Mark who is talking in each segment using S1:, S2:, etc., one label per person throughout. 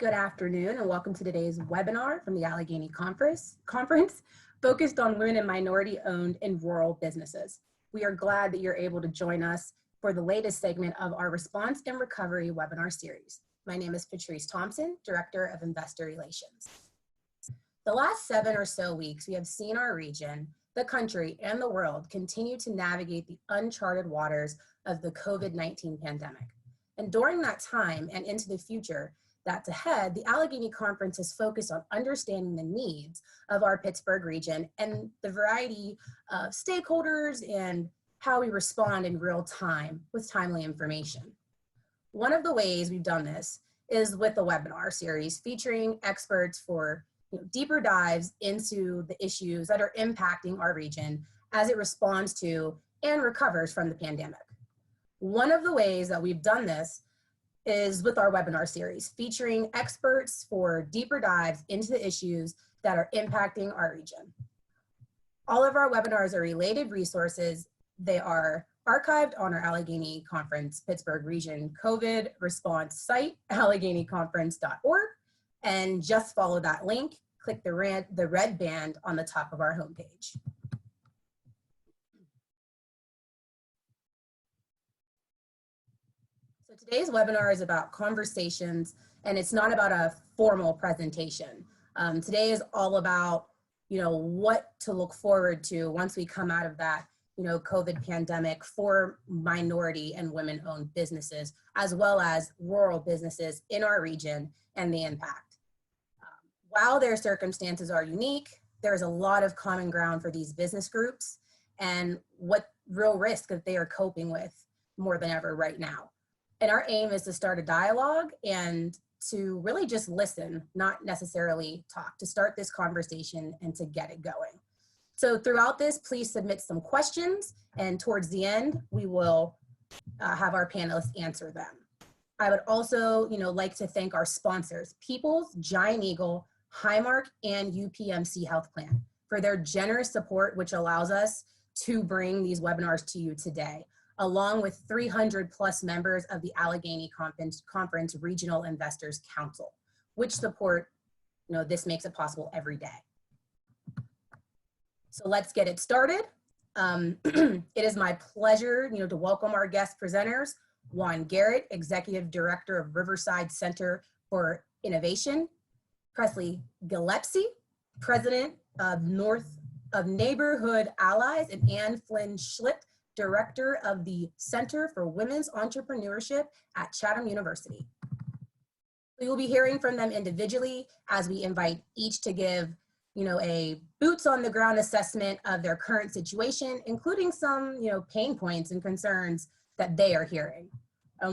S1: good afternoon, and welcome to today's webinar from the Allegheny Conference focused on women and minority-owned and rural businesses. We are glad that you're able to join us for the latest segment of our Response and Recovery webinar series. My name is Patrice Thompson, Director of Investor Relations. The last 7 or so weeks, we have seen our region, the country, and the world continue to navigate the uncharted waters of the COVID-19 pandemic. And during that time and into the future that's ahead, the Allegheny Conference is focused on understanding the needs of our Pittsburgh region and the variety of stakeholders and how we respond in real time with timely information. One of the ways we've done this is with the webinar series featuring experts for deeper dives into the issues that are impacting our region as it responds to and recovers from the pandemic. One of the ways that we've done this is with our webinar series, featuring experts for deeper dives into the issues that are impacting our region. All of our webinars are related resources. They are archived on our Allegheny Conference Pittsburgh Region COVID response site, alleghenyconference.org, and just follow that link, click the red band on the top of our homepage. So today's webinar is about conversations, and it's not about a formal presentation. Today is all about, what to look forward to once we come out of that, COVID pandemic for minority and women-owned businesses, as well as rural businesses in our region and the impact. While their circumstances are unique, there's a lot of common ground for these business groups and what real risk that they are coping with more than ever right now. And our aim is to start a dialogue and to really just listen, not necessarily talk, to start this conversation and to get it going. So throughout this, please submit some questions, and towards the end, we will have our panelists answer them. I would also, like to thank our sponsors, Peoples, Giant Eagle, Highmark, and UPMC Health Plan for their generous support, which allows us to bring these webinars to you today, along with 300 plus members of the Allegheny Conference Regional Investors Council, which support, this makes it possible every day. So let's get it started. It is my pleasure, to welcome our guest presenters, Juan Garrett, Executive Director of Riverside Center for Innovation, Presley Gillespie, President of Neighborhood Allies, and Flynn Schlicht, Director of the Center for Women's Entrepreneurship at Chatham University. We will be hearing from them individually as we invite each to give, a boots on the ground assessment of their current situation, including some, pain points and concerns that they are hearing.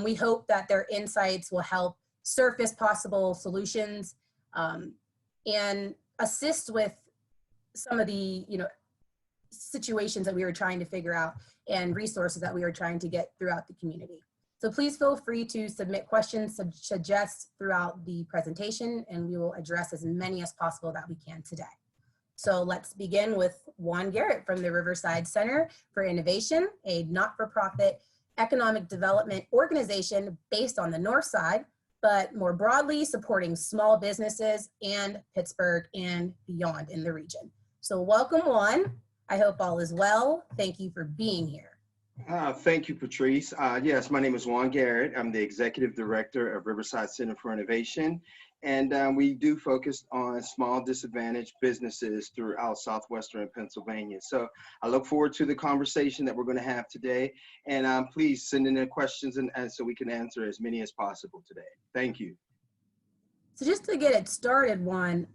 S1: We hope that their insights will help surface possible solutions and assist with some of the, situations that we were trying to figure out and resources that we were trying to get throughout the community. So please feel free to submit questions, suggest throughout the presentation, and we will address as many as possible that we can today. So let's begin with Juan Garrett from the Riverside Center for Innovation, a not-for-profit economic development organization based on the North Side, but more broadly supporting small businesses and Pittsburgh and beyond in the region. So welcome, Juan. I hope all is well. Thank you for being here.
S2: Thank you, Patrice. Yes, my name is Juan Garrett. I'm the Executive Director of Riverside Center for Innovation, and we do focus on small disadvantaged businesses throughout southwestern Pennsylvania. So I look forward to the conversation that we're going to have today, and please send in the questions and so we can answer as many as possible today. Thank you.
S1: So just to get it started, Juan,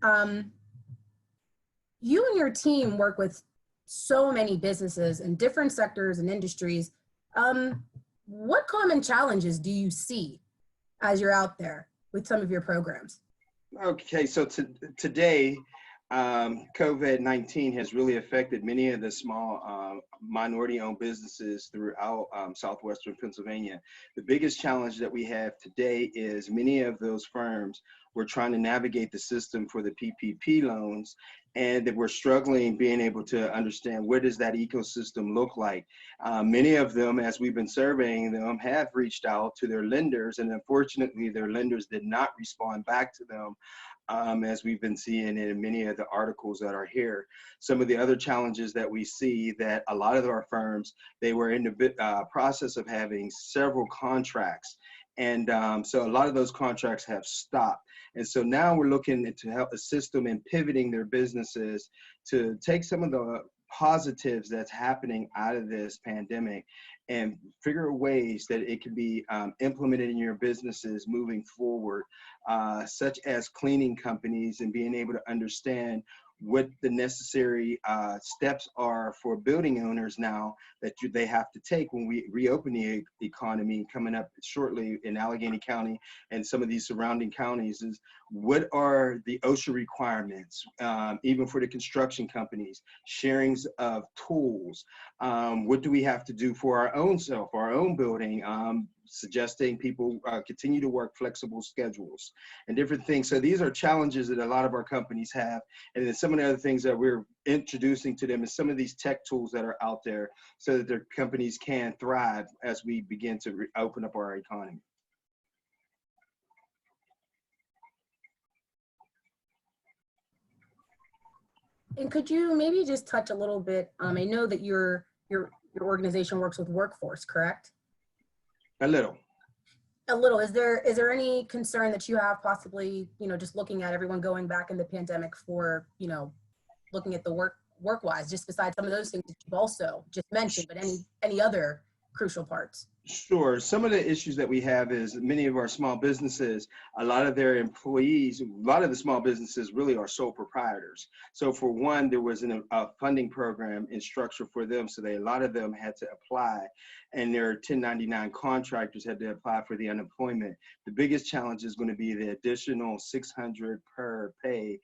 S1: you and your team work with so many businesses in different sectors and industries. What common challenges do you see as you're out there with some of your programs?
S2: Okay, so today, COVID-19 has really affected many of the small minority-owned businesses throughout southwestern Pennsylvania. The biggest challenge that we have today is many of those firms were trying to navigate the system for the PPP loans, and that we're struggling being able to understand what does that ecosystem look like. Many of them, as we've been surveying them, have reached out to their lenders, and unfortunately their lenders did not respond back to them, as we've been seeing in many of the articles that are here. Some of the other challenges that we see, that a lot of our firms, they were in the process of having several contracts. And so a lot of those contracts have stopped. And so now we're looking to help assist them in pivoting their businesses to take some of the positives that's happening out of this pandemic and figure ways that it can be implemented in your businesses moving forward, such as cleaning companies and being able to understand what the necessary steps are for building owners now that they have to take when we reopen the economy coming up shortly in Allegheny County and some of these surrounding counties. Is what are the OSHA requirements, even for the construction companies, sharings of tools, what do we have to do for our own self, our own building, suggesting people continue to work flexible schedules and different things. So these are challenges that a lot of our companies have. And then some of the other things that we're introducing to them is some of these tech tools that are out there so that their companies can thrive as we begin to open up our economy.
S1: And could you maybe just touch a little bit, I know that your organization works with workforce, correct?
S2: A little.
S1: A little. Is there any concern that you have possibly, just looking at everyone going back in the pandemic for, looking at the work-wise, just besides some of those things that you've also just mentioned, but any other crucial parts?
S2: Sure. Some of the issues that we have is many of our small businesses, a lot of their employees, a lot of the small businesses really are sole proprietors. So for one, there was a funding program in structure for them. So a lot of them had to apply, and their 1099 contractors had to apply for the unemployment. The biggest challenge is going to be the additional $600 per pay,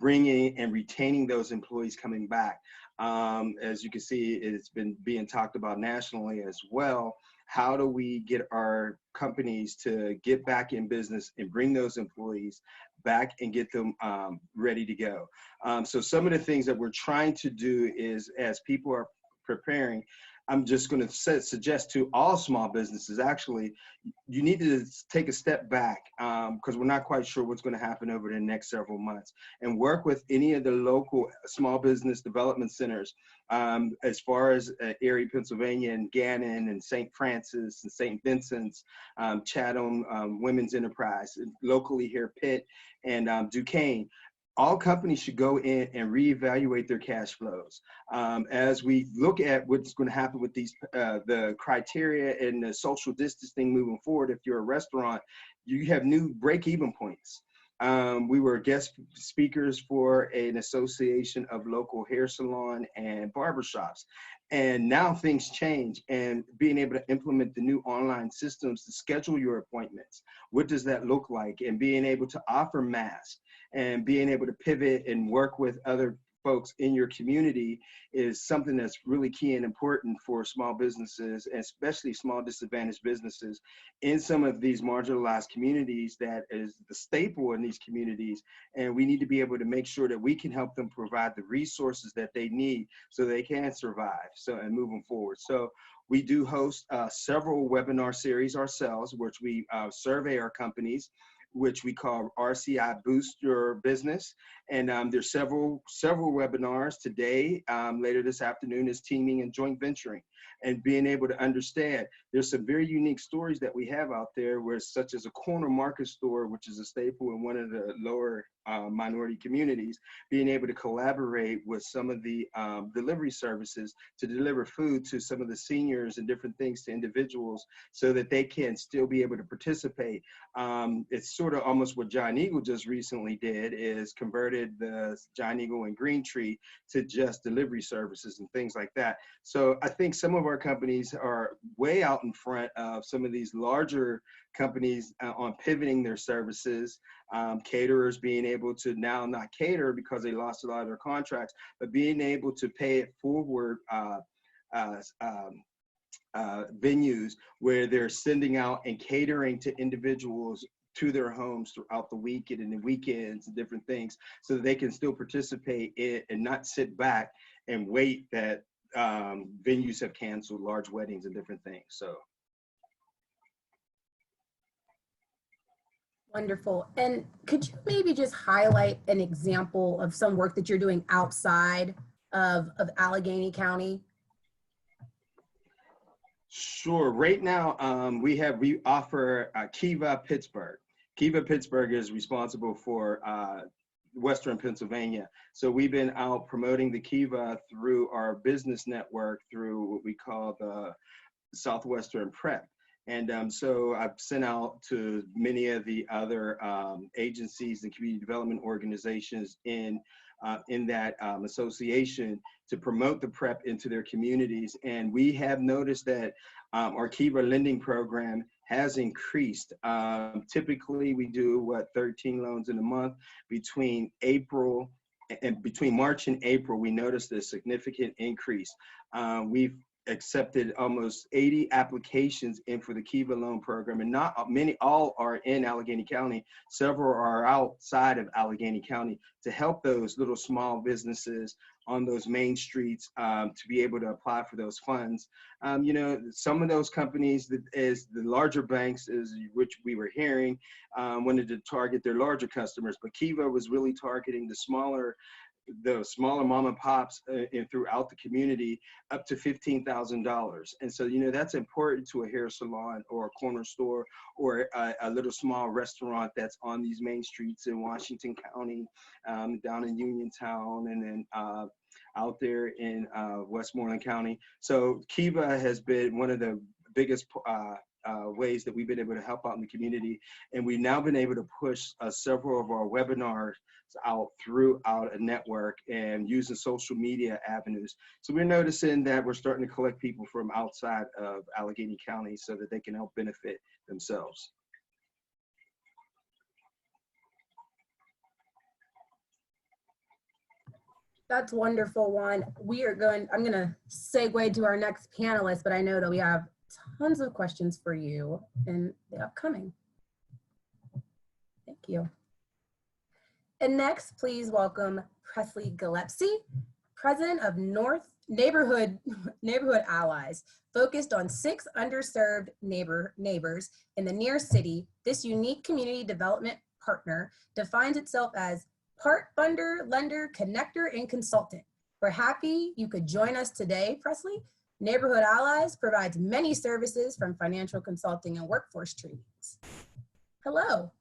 S2: bringing and retaining those employees coming back. As you can see, it's been being talked about nationally as well. How do we get our companies to get back in business and bring those employees back and get them ready to go? So some of the things that we're trying to do is, as people are preparing, I'm just going to suggest to all small businesses, actually, you need to take a step back because we're not quite sure what's going to happen over the next several months, and work with any of the local small business development centers as far as Erie, Pennsylvania, and Gannon, and St. Francis, and St. Vincent's, Chatham, Women's Enterprise, locally here, Pitt, and Duquesne. All companies should go in and reevaluate their cash flows. As we look at what's going to happen with these, the criteria and the social distancing moving forward, if you're a restaurant, you have new break-even points. We were guest speakers for an association of local hair salon and barbershops. And now things change, and being able to implement the new online systems to schedule your appointments. What does that look like? And being able to offer masks and being able to pivot and work with other folks in your community is something that's really key and important for small businesses, and especially small disadvantaged businesses in some of these marginalized communities that is the staple in these communities. And we need to be able to make sure that we can help them provide the resources that they need so they can survive and moving forward. So we do host several webinar series ourselves, which we survey our companies, which we call RCI Boost Your Business. And there's several webinars today. Later this afternoon is teaming and joint venturing, and being able to understand there's some very unique stories that we have out there, where such as a corner market store, which is a staple in one of the lower minority communities, being able to collaborate with some of the delivery services to deliver food to some of the seniors and different things to individuals so that they can still be able to participate. It's sort of almost what Giant Eagle just recently did, is converted the Giant Eagle and Green Tree to just delivery services and things like that. So I think some of our companies are way out in front of some of these larger companies on pivoting their services. Caterers being able to now not cater because they lost a lot of their contracts, but being able to pay it forward venues where they're sending out and catering to individuals to their homes throughout the weekend and the weekends and different things, so that they can still participate in and not sit back and wait that venues have canceled large weddings and different things. So.
S1: Wonderful. And could you maybe just highlight an example of some work that you're doing outside of Allegheny County?
S2: Sure. Right now, we offer Kiva Pittsburgh. Kiva Pittsburgh is responsible for Western Pennsylvania. So we've been out promoting the Kiva through our business network, through what we call the Southwestern Prep. And so I've sent out to many of the other agencies and community development organizations in that association to promote the prep into their communities. And we have noticed that our Kiva lending program has increased. Typically, we do 13 loans in a month. Between March and April, we noticed a significant increase. We've accepted almost 80 applications in for the Kiva loan program, and all are in Allegheny County. Several are outside of Allegheny County to help those little small businesses on those main streets to be able to apply for those funds. Some of those companies, as the larger banks, which we were hearing, wanted to target their larger customers, but Kiva was really targeting the smaller mom and pops throughout the community up to $15,000. And so, that's important to a hair salon or a corner store or a little small restaurant that's on these main streets in Washington County, down in Uniontown, and then out there in Westmoreland County. So Kiva has been one of the biggest ways that we've been able to help out in the community. And we've now been able to push several of our webinars out throughout a network and using social media avenues. So we're noticing that we're starting to collect people from outside of Allegheny County so that they can help benefit themselves.
S1: That's wonderful, Juan. I'm going to segue to our next panelist, but I know that we have tons of questions for you in the upcoming. Thank you. And next, please welcome Presley Gillespie, President of Neighborhood Allies, focused on 6 underserved neighbors in the near city. This unique community development partner defines itself as part funder, lender, connector, and consultant. We're happy you could join us today, Presley. Neighborhood Allies provides many services from financial consulting and workforce trainings. Hello.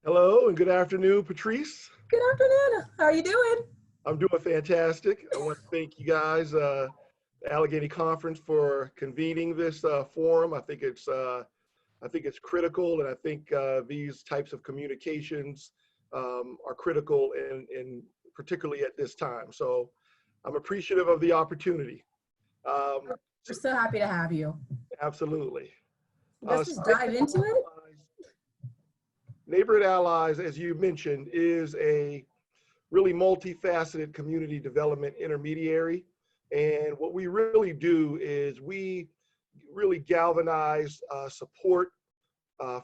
S3: Hello and good afternoon, Patrice.
S1: Good afternoon. How are you doing?
S3: I'm doing fantastic. I want to thank you guys, the Allegheny Conference, for convening this forum. I think it's critical, and I think these types of communications are critical, and particularly at this time. So I'm appreciative of the opportunity.
S1: We're so happy to have you.
S3: Absolutely.
S1: Let's just dive into it.
S3: Neighborhood Allies, as you mentioned, is a really multifaceted community development intermediary. And what we really do is we really galvanize support,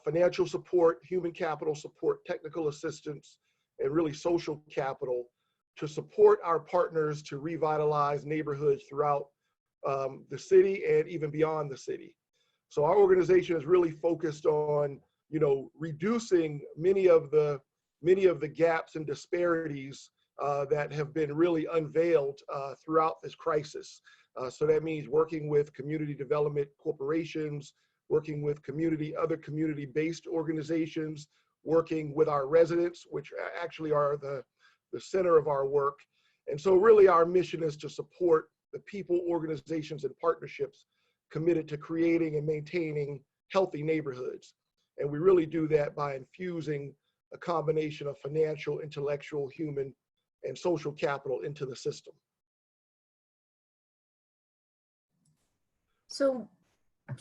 S3: financial support, human capital support, technical assistance, and really social capital to support our partners to revitalize neighborhoods throughout the city and even beyond the city. So our organization is really focused on, reducing many of the gaps and disparities that have been really unveiled throughout this crisis. So that means working with community development corporations, working with other community-based organizations, working with our residents, which actually are the center of our work. And so really our mission is to support the people, organizations, and partnerships committed to creating and maintaining healthy neighborhoods. And we really do that by infusing a combination of financial, intellectual, human, and social capital into the system.
S1: So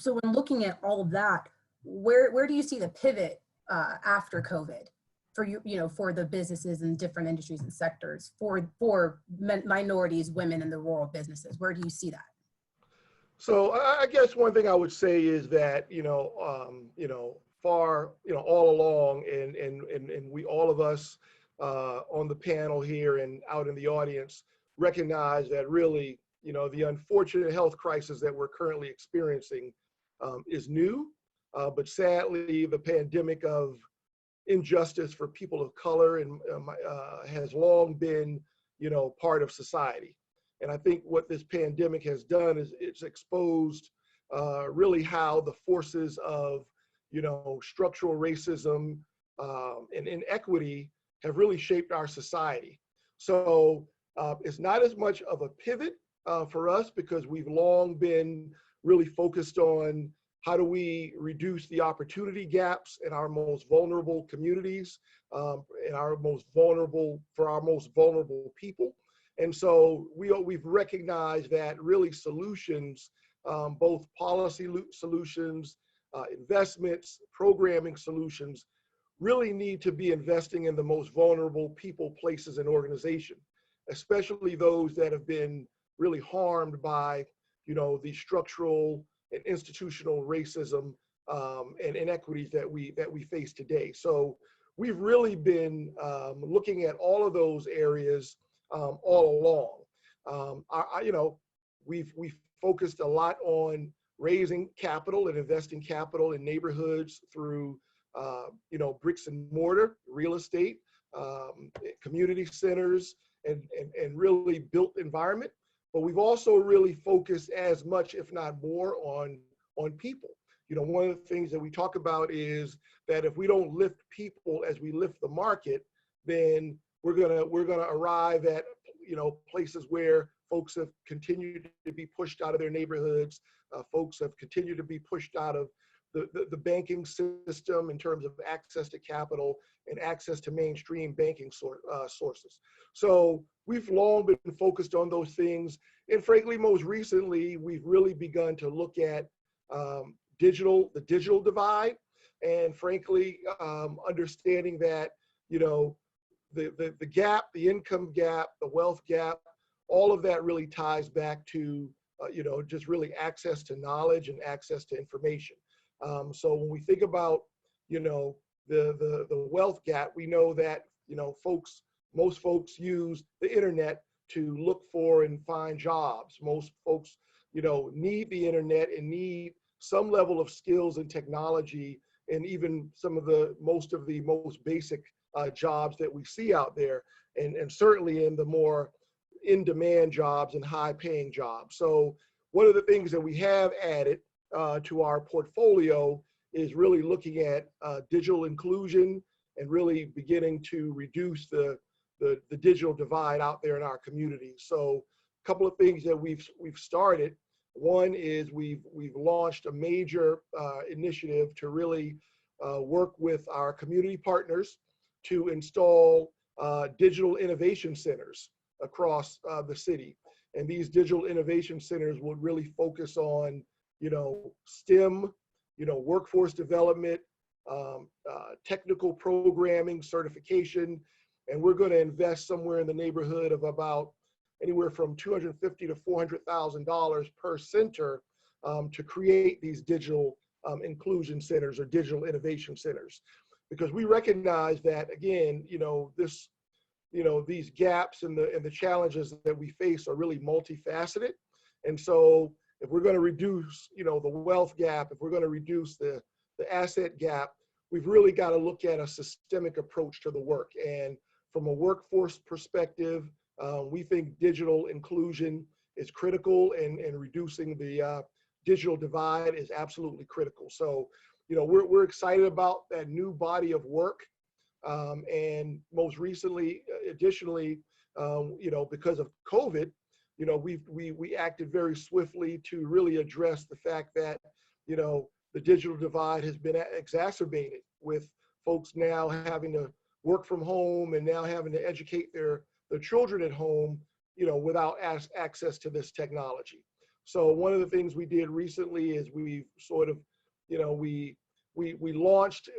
S1: when looking at all of that, where do you see the pivot after COVID for for the businesses in different industries and sectors for minorities, women, and the rural businesses? Where do you see that?
S3: So I guess one thing I would say is that far, all along, and we, all of us on the panel here and out in the audience, recognize that really, the unfortunate health crisis that we're currently experiencing is new, but sadly, the pandemic of injustice for people of color and has long been, part of society. And I think what this pandemic has done is it's exposed really how the forces of, structural racism and inequity have really shaped our society. So it's not as much of a pivot for us, because we've long been really focused on how do we reduce the opportunity gaps in our most vulnerable communities, in our most vulnerable people. And so we've recognized that really solutions, both policy solutions, investments, programming solutions, really need to be investing in the most vulnerable people, places, and organizations, especially those that have been really harmed by, the structural and institutional racism and inequities that we face today. So we've really been looking at all of those areas all along. We've focused a lot on raising capital and investing capital in neighborhoods through bricks and mortar, real estate, community centers, and really built environment. But we've also really focused as much, if not more, on people. One of the things that we talk about is that if we don't lift people as we lift the market, then we're gonna arrive at places where folks have continued to be pushed out of their neighborhoods. Folks have continued to be pushed out of the banking system in terms of access to capital and access to mainstream banking sources. So we've long been focused on those things. And frankly, most recently, we've really begun to look at the digital divide, and frankly, understanding that, the gap, the income gap, the wealth gap, all of that really ties back to, just really access to knowledge and access to information. So when we think about, the wealth gap, we know that, most folks use the internet to look for and find jobs. Most folks, need the internet and need some level of skills and technology, and even some of the most basic jobs that we see out there, and certainly in the more in-demand jobs and high-paying jobs. So one of the things that we have added to our portfolio is really looking at digital inclusion and really beginning to reduce the digital divide out there in our community. So a couple of things that we've started. One is we've launched a major initiative to really work with our community partners to install digital innovation centers across the city. And these digital innovation centers would really focus on, STEM, workforce development, technical programming, certification, and we're going to invest somewhere in the neighborhood of about anywhere from $250,000 to $400,000 per center to create these digital inclusion centers or digital innovation centers, because we recognize that, again, these gaps and the challenges that we face are really multifaceted. And so if we're going to reduce, the wealth gap, if we're going to reduce the asset gap, we've really got to look at a systemic approach to the work. And from a workforce perspective, we think digital inclusion is critical, and reducing the digital divide is absolutely critical. So, we're excited about that new body of work. And most recently, additionally, because of COVID, we acted very swiftly to really address the fact that, the digital divide has been exacerbated with folks now having to work from home and now having to educate their children at home, without access to this technology. So one of the things we did recently is we sort of, we launched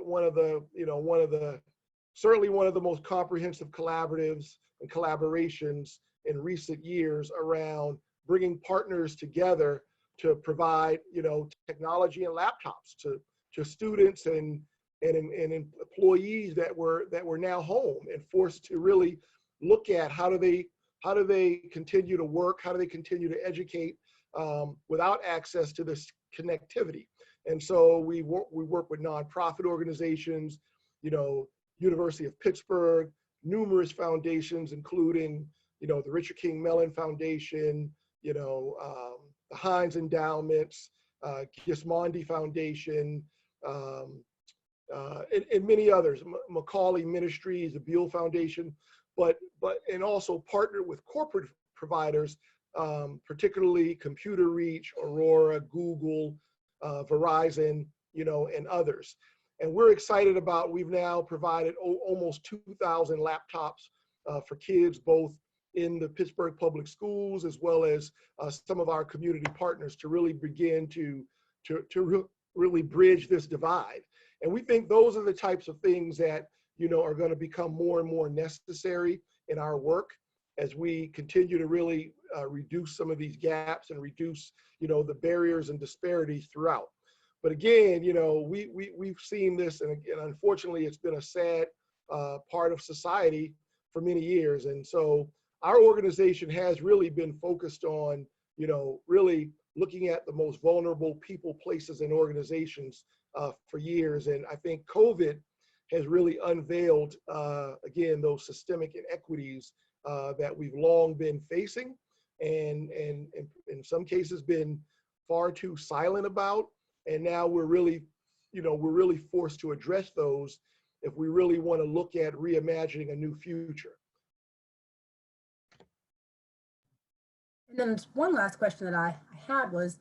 S3: certainly one of the most comprehensive collaboratives and collaborations in recent years around bringing partners together to provide, technology and laptops to students and and employees that were now home and forced to really look at how do they continue to work, how do they continue to educate without access to this connectivity. And so we work with nonprofit organizations, you know, University of Pittsburgh, numerous foundations, including, you know, the Richard King Mellon Foundation, you know, the Heinz Endowments, Gismondi Foundation, and many others, Macaulay Ministries, the Beale Foundation, and also partner with corporate providers, particularly Computer Reach, Aurora, Google, Verizon, you know, and others. And we're excited about, we've now provided almost 2,000 laptops for kids, both in the Pittsburgh Public Schools, as well as some of our community partners, to really begin to really bridge this divide. And we think those are the types of things that, you know, are going to become more and more necessary in our work as we continue to really reduce some of these gaps and reduce, you know, the barriers and disparities throughout. But again, you know, we've seen this, and unfortunately, it's been a sad part of society for many years. And so our organization has really been focused on, you know, really looking at the most vulnerable people, places, and organizations for years. And I think COVID has really unveiled, again, those systemic inequities that we've long been facing, and in some cases been far too silent about. And now we're really, you know, we're really forced to address those if we really want to look at reimagining a new future.
S1: And then one last question that I had was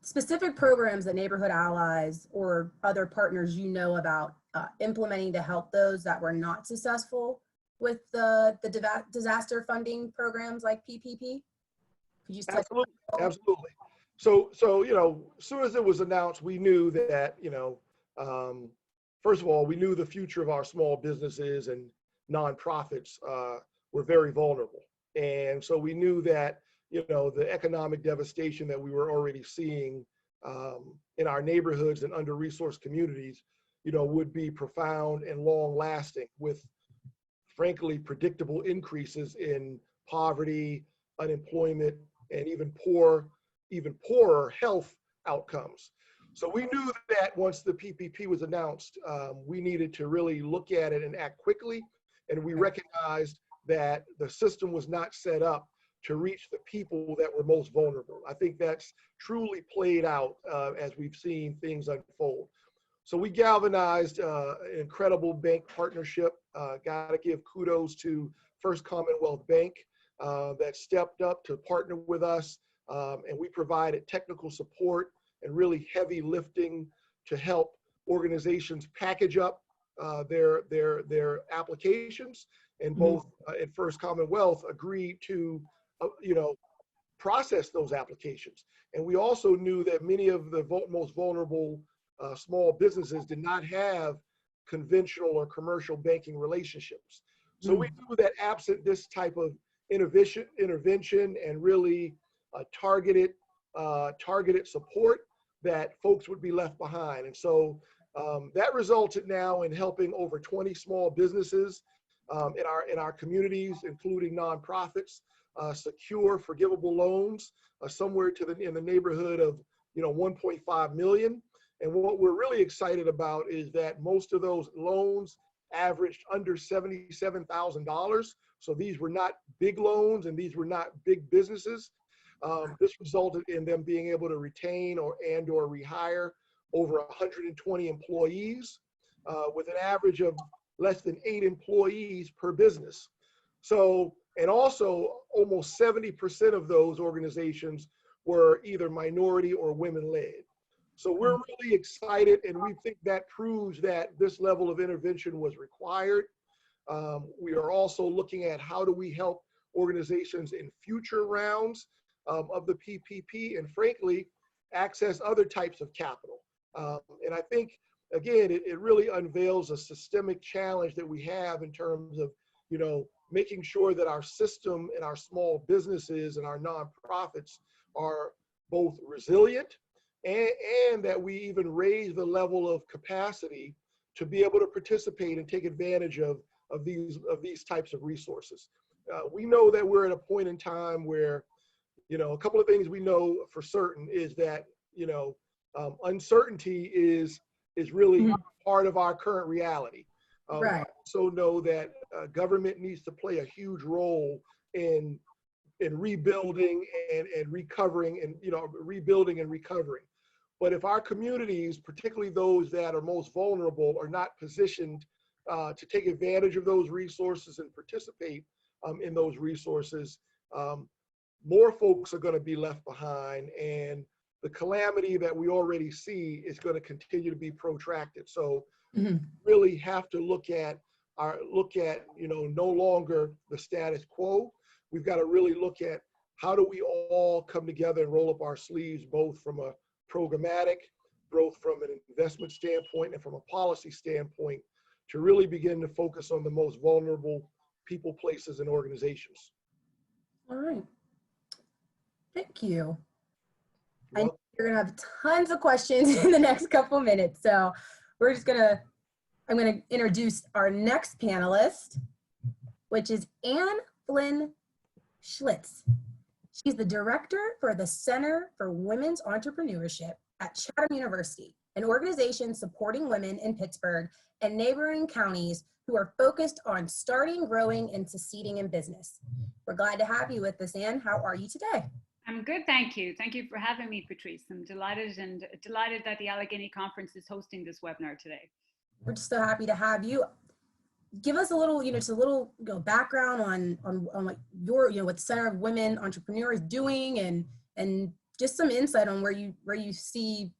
S1: specific programs that Neighborhood Allies or other partners you know about implementing to help those that were not successful with the disaster funding programs like PPP? Could you just touch on that?
S3: Absolutely. So, you know, as soon as it was announced, we knew that, you know, first of all, we knew the future of our small businesses and nonprofits were very vulnerable. And so we knew that, you know, the economic devastation that we were already seeing in our neighborhoods and under-resourced communities, you know, would be profound and long-lasting, with, frankly, predictable increases in poverty, unemployment, and even poorer health outcomes. So we knew that once the PPP was announced, we needed to really look at it and act quickly. And we recognized that the system was not set up to reach the people that were most vulnerable. I think that's truly played out as we've seen things unfold. So we galvanized an incredible bank partnership. Got to give kudos to First Commonwealth Bank that stepped up to partner with us. And we provided technical support and really heavy lifting to help organizations package up their applications. And both at First Commonwealth agreed to, you know, process those applications. And we also knew that many of the most vulnerable small businesses did not have conventional or commercial banking relationships. So we knew that absent this type of intervention and really targeted support, that folks would be left behind. And so that resulted now in helping over 20 small businesses in our communities, including nonprofits, secure forgivable loans somewhere in the neighborhood of, you know, 1.5 million. And what we're really excited about is that most of those loans averaged under $77,000. So these were not big loans, and these were not big businesses. This resulted in them being able to retain or rehire over 120 employees with an average of less than 8 employees per business. So, and also almost 70% of those organizations were either minority or women-led. So we're really excited, and we think that proves that this level of intervention was required. We are also looking at how do we help organizations in future rounds of the PPP, and frankly, access other types of capital. And I think, again, it really unveils a systemic challenge that we have in terms of, you know, making sure that our system and our small businesses and our nonprofits are both resilient, and that we even raise the level of capacity to be able to participate and take advantage of these types of resources. We know that we're at a point in time where, you know, a couple of things we know for certain is that, you know, uncertainty is really part of our current reality.
S1: Right.
S3: We also know that government needs to play a huge role in rebuilding and recovering, and, you know, rebuilding and recovering. But if our communities, particularly those that are most vulnerable, are not positioned to take advantage of those resources and participate in those resources, more folks are going to be left behind, and the calamity that we already see is going to continue to be protracted. So really have to look at, you know, no longer the status quo. We've got to really look at how do we all come together and roll up our sleeves, both from a programmatic, both from an investment standpoint and from a policy standpoint, to really begin to focus on the most vulnerable people, places, and organizations.
S1: All right. Thank you. I know you're gonna have tons of questions in the next couple minutes, so I'm gonna introduce our next panelist, which is Flynn Schlicht. She's the director for the Center for Women's Entrepreneurship at Chatham University, an organization supporting women in Pittsburgh and neighboring counties who are focused on starting, growing, and succeeding in business. We're glad to have you with us, Ann. How are you today?
S4: I'm good, thank you. Thank you for having me, Patrice. I'm delighted that the Allegheny Conference is hosting this webinar today.
S1: We're just so happy to have you. Give us a little, just a little, background on like your, what the Center of Women Entrepreneurs doing, and just some insight on where you see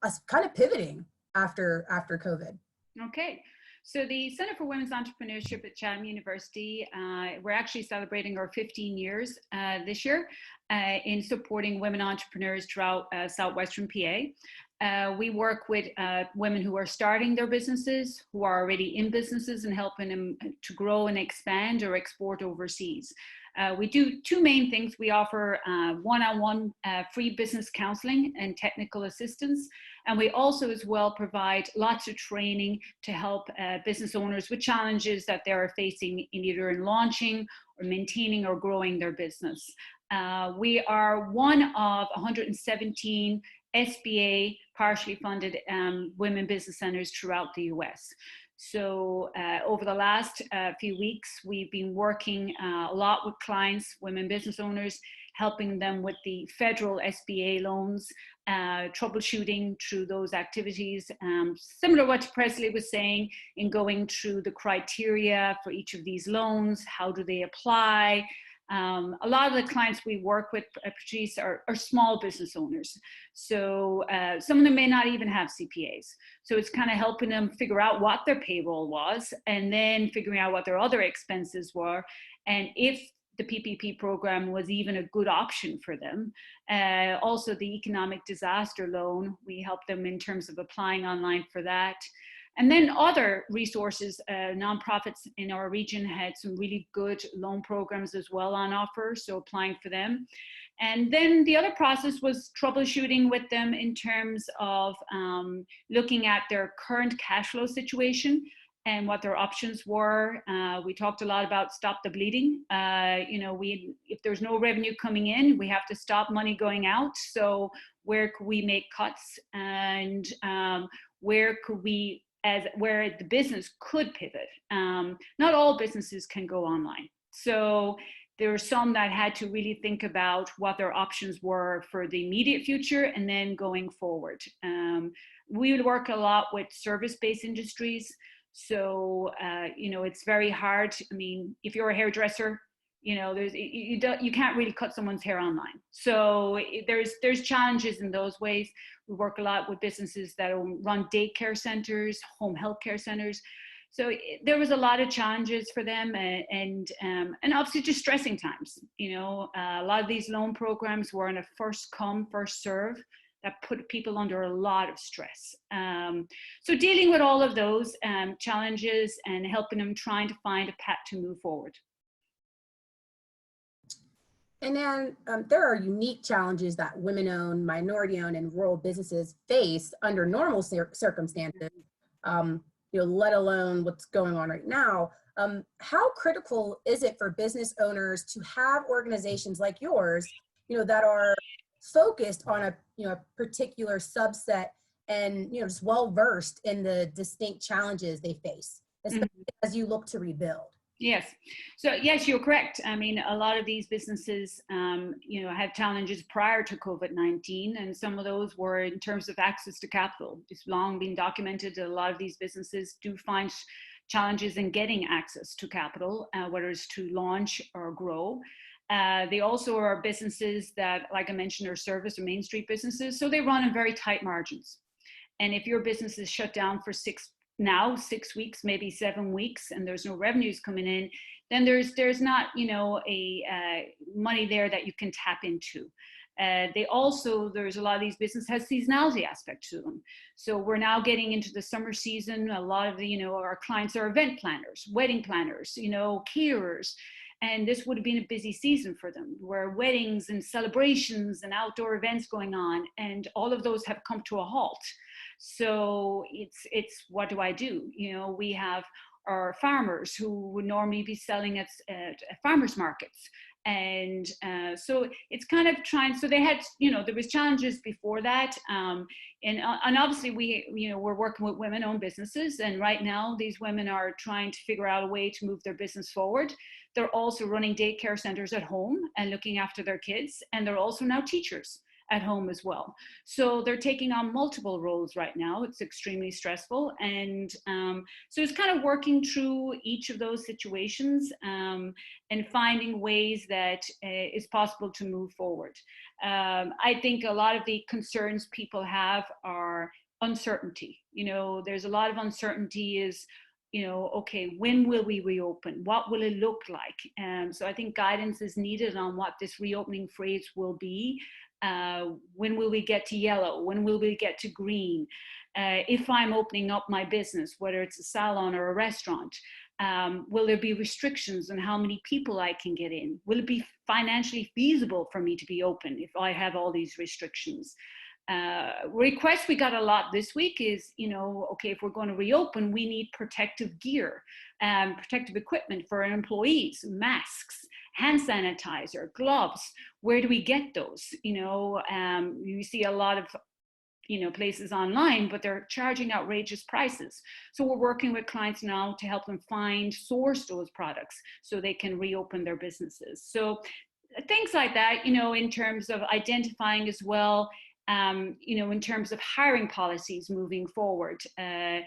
S1: us kind of pivoting after COVID.
S4: Okay. So the Center for Women's Entrepreneurship at Chatham University, we're actually celebrating our 15 years this year in supporting women entrepreneurs throughout Southwestern PA. We work with women who are starting their businesses, who are already in businesses, and helping them to grow and expand or export overseas. We do two main things. We offer one-on-one free business counseling and technical assistance. And we also as well provide lots of training to help business owners with challenges that they are facing in either in launching or maintaining or growing their business. We are one of 117 SBA partially funded women business centers throughout the US. So over the last few weeks, we've been working a lot with clients, women business owners, helping them with the federal SBA loans, troubleshooting through those activities, similar to what Presley was saying, in going through the criteria for each of these loans. How do they apply? A lot of the clients we work with, Patrice, are small business owners. So some of them may not even have CPAs. So it's kind of helping them figure out what their payroll was, and then figuring out what their other expenses were, and if the PPP program was even a good option for them. Also the economic disaster loan, we help them in terms of applying online for that. And then other resources, nonprofits in our region had some really good loan programs as well on offer, so applying for them. And then the other process was troubleshooting with them in terms of looking at their current cash flow situation and what their options were. We talked a lot about stop the bleeding. If there's no revenue coming in, we have to stop money going out. So where could we make cuts, and where the business could pivot? Not all businesses can go online. So there were some that had to really think about what their options were for the immediate future and then going forward. We would work a lot with service-based industries. So, it's very hard. I mean, if you're a hairdresser, you can't really cut someone's hair online. So there's challenges in those ways. We work a lot with businesses that run daycare centers, home health care centers. So there was a lot of challenges for them, and obviously just stressing times. A lot of these loan programs were on a first come, first serve. That put people under a lot of stress. So dealing with all of those challenges and helping them trying to find a path to move forward.
S1: And then there are unique challenges that women-owned, minority-owned, and rural businesses face under normal circumstances, let alone what's going on right now. How critical is it for business owners to have organizations like yours, that are focused on a particular subset and, just well-versed in the distinct challenges they face, especially as you look to rebuild?
S4: Yes. So yes, you're correct. I mean, a lot of these businesses, had challenges prior to COVID-19, and some of those were in terms of access to capital. It's long been documented that a lot of these businesses do find challenges in getting access to capital, whether it's to launch or grow. They also are businesses that, like I mentioned, are service or Main Street businesses, so they run on very tight margins. And if your business is shut down for 6 weeks, maybe 7 weeks, and there's no revenues coming in, then there's not, money there that you can tap into. There's a lot of these businesses has seasonality aspect to them. So we're now getting into the summer season. A lot of our clients are event planners, wedding planners, caterers. And this would have been a busy season for them, where weddings and celebrations and outdoor events going on, and all of those have come to a halt. So it's what do I do? We have our farmers who would normally be selling at farmers markets. And so it's kind of trying, so they had, there was challenges before that. And obviously we're working with women-owned businesses. And right now these women are trying to figure out a way to move their business forward. They're also running daycare centers at home and looking after their kids. And they're also now teachers at home as well. So they're taking on multiple roles right now. It's extremely stressful. And so it's kind of working through each of those situations and finding ways that is possible to move forward. I think a lot of the concerns people have are uncertainty. There's a lot of uncertainty is, okay, when will we reopen? What will it look like? So I think guidance is needed on what this reopening phase will be. When will we get to yellow? When will we get to green? If I'm opening up my business, whether it's a salon or a restaurant, will there be restrictions on how many people I can get in? Will it be financially feasible for me to be open if I have all these restrictions? Requests we got a lot this week is, okay, if we're going to reopen, we need protective gear, protective equipment for our employees, masks, hand sanitizer, gloves. Where do we get those? You see a lot of, places online, but they're charging outrageous prices. So we're working with clients now to help them source those products so they can reopen their businesses. So things like that, in terms of identifying as well, in terms of hiring policies moving forward, and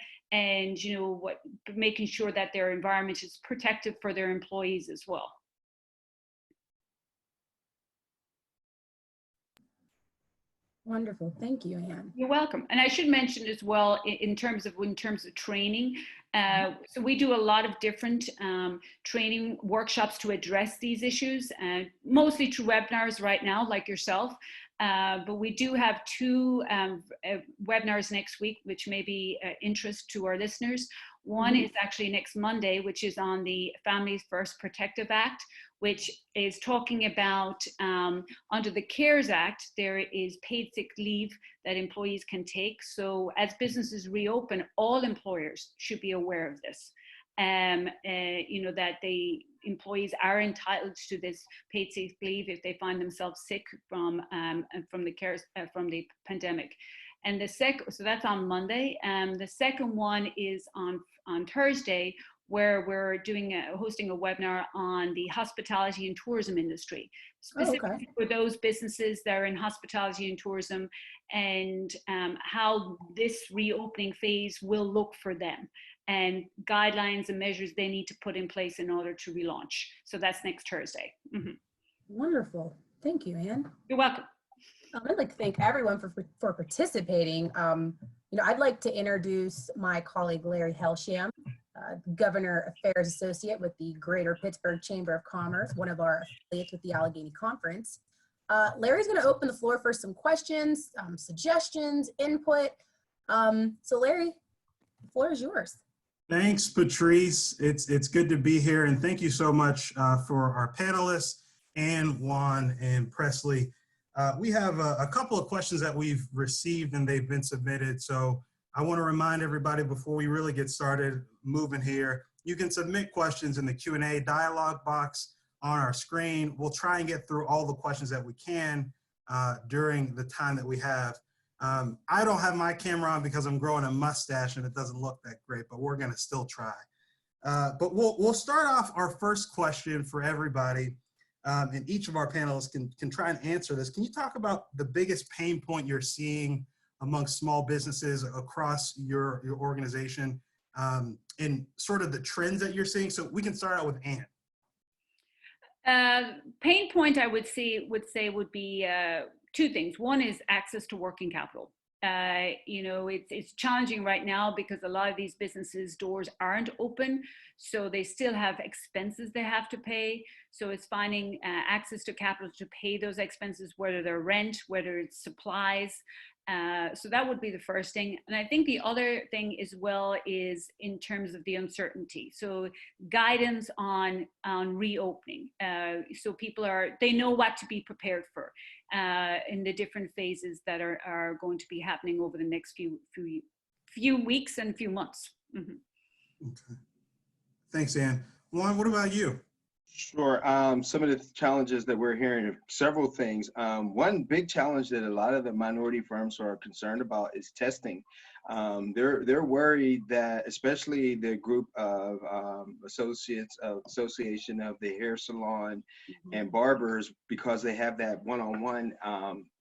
S4: making sure that their environment is protective for their employees as well.
S1: Wonderful, thank you, Anne.
S4: You're welcome. And I should mention as well, in terms of training, so we do a lot of different training workshops to address these issues, mostly through webinars right now, like yourself. But we do have 2 webinars next week, which may be interest to our listeners. One is actually next Monday, which is on the Families First Protective Act, which is talking about under the CARES Act, there is paid sick leave that employees can take. So as businesses reopen, all employers should be aware of this. That employees are entitled to this paid sick leave if they find themselves sick from the pandemic. And so that's on Monday. The second one is on Thursday, where we're hosting a webinar on the hospitality and tourism industry, specifically for those businesses that are in hospitality and tourism, and how this reopening phase will look for them, and guidelines and measures they need to put in place in order to relaunch. So that's next Thursday.
S1: Wonderful. Thank you, Anne.
S4: You're welcome.
S1: I'd like to thank everyone for participating. I'd like to introduce my colleague, Larry Helsham, Governor Affairs Associate with the Greater Pittsburgh Chamber of Commerce, one of our affiliates with the Allegheny Conference. Larry's going to open the floor for some questions, suggestions, input. So Larry, the floor is yours.
S5: Thanks, Patrice. It's good to be here, and thank you so much for our panelists Ann, Juan, and Presley. We have a couple of questions that we've received and they've been submitted. So I want to remind everybody before we really get started moving here, you can submit questions in the Q&A dialogue box on our screen. We'll try and get through all the questions that we can during the time that we have. I don't have my camera on because I'm growing a mustache and it doesn't look that great, but we're gonna still try. But we'll start off our first question for everybody, and each of our panelists can try and answer this. Can you talk about the biggest pain point you're seeing amongst small businesses across your organization, and sort of the trends that you're seeing? So we can start out with Ann.
S4: Pain point I would say would be two things. One is access to working capital. It's challenging right now because a lot of these businesses' doors aren't open, so they still have expenses they have to pay. So it's finding access to capital to pay those expenses, whether they're rent, whether it's supplies. So that would be the first thing. And I think the other thing as well is in terms of the uncertainty. So guidance on reopening. So people they know what to be prepared for in the different phases that are going to be happening over the next few weeks and few months. Mm-hmm.
S5: Okay. Thanks, Ann. Juan, what about you?
S2: Sure. Some of the challenges that we're hearing are several things. One big challenge that a lot of the minority firms are concerned about is testing. They're worried that, especially the group of association of the hair salon and barbers, because they have that one-on-one